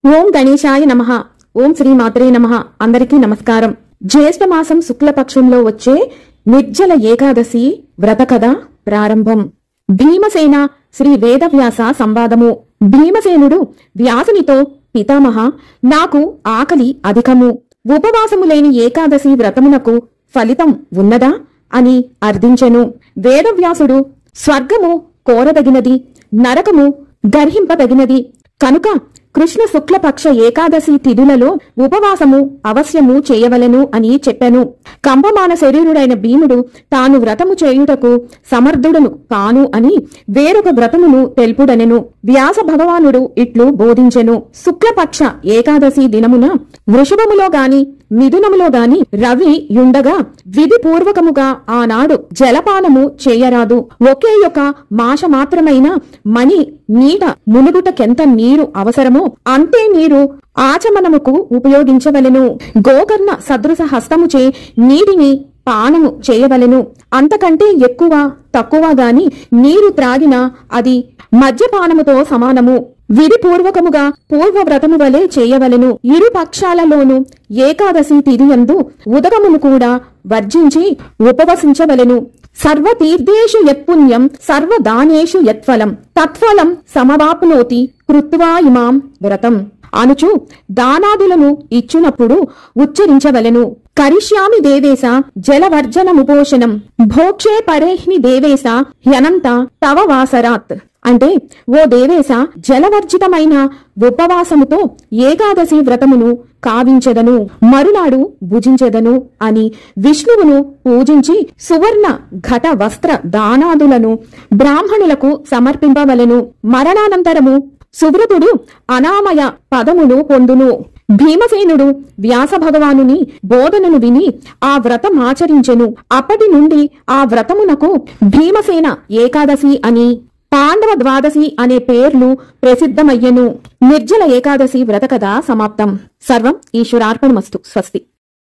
ఓం గణేశాయ నమః. ఓం శ్రీ మాత్రే నమః. అందరికీ నమస్కారం. జ్యేష్ఠ మాసం శుక్లపక్షంలో వచ్చే నిర్జల ఏకాదశి వ్రత కథ ప్రారంభం. భీమసేన శ్రీ వేదవ్యాస సంవాదము. భీమసేనుడు వ్యాసునితో, పితామహ, నాకు ఆకలి అధికము. ఉపవాసము లేని ఏకాదశి వ్రతమునకు ఫలితం ఉన్నదా అని అర్థించెను. వేదవ్యాసుడు, స్వర్గము కోరదగినది, నరకము గర్హింపదగినది కనుక కృష్ణ శుక్లపక్ష ఏకాదశి తిథులలో ఉపవాసము అవశ్యము చేయవలెను అని చెప్పెను. కంబమాన శరీరుడైన భీముడు తాను వ్రతము చేయుటకు సమర్థుడను కాను అని వేరొక వ్రతమును తెలుపుడనెను. వ్యాస భగవానుడు ఇట్లు బోధించెను. శుక్లపక్ష ఏకాదశి దినమున వృషభములో గాని మిథునములో గాని రవి యుండగా విధి పూర్వకముగా ఆనాడు జలపానము చేయరాదు. ఒకే యొక్క మాష మాత్రమైన మణి నీట మునుగుటకెంత నీరు అవసరమో అంతే నీరు ఆచమనముకు ఉపయోగించవలెను. గోకర్ణ సదృశ హస్తముచే నీటిని పానము చేయవలెను. అంతకంటే ఎక్కువ తక్కువ గాని నీరు త్రాగినా అది మద్యపానముతో సమానము. విధి పూర్వకముగా పూర్వవ్రతము వలె చేయవలెను. ఇరు పక్షాలలోనూ ఏకాదశి తిథియందు ఉదకమును కూడా వర్జించి ఉపవసించవలెను. సర్వతీర్థేషు యత్పుణ్యం సర్వదానేషు యత్ఫలం తత్ఫలం సమవాప్నోతి కృత్వా ఇమాం వ్రతం అనుచు దానాదులను ఇచ్చునప్పుడు ఉచ్చరించవలెను. కరిష్యామి దేవేశ జలవర్జనముపోషణం భోక్షే పరేహ్ని దేవేశ హ్యనంత తవ వాసరాత్. అంటే, ఓ దేవేశ, జలవర్జితమైన ఉపవాసముతో ఏకాదశి వ్రతమును కావించెదను, మరునాడు భుజించెదను అని విష్ణువును పూజించి సువర్ణ ఘట వస్త్ర దానాదులను బ్రాహ్మణులకు సమర్పింపవలెను. మరణానంతరము సువ్రతుడు అనామయ పదమును పొందును. భీమసేనుడు వ్యాస భగవానుని బోధనను విని ఆ వ్రతమాచరించెను. అప్పటి నుండి ఆ వ్రతమునకు భీమసేన ఏకాదశి అని, పాండవ ద్వాదశి అనే పేర్లు ప్రసిద్ధమయ్యెను. నిర్జల ఏకాదశి వ్రత కథ సమాప్తం. సర్వం ఈశ్వరార్పణమస్తు. స్వస్తి.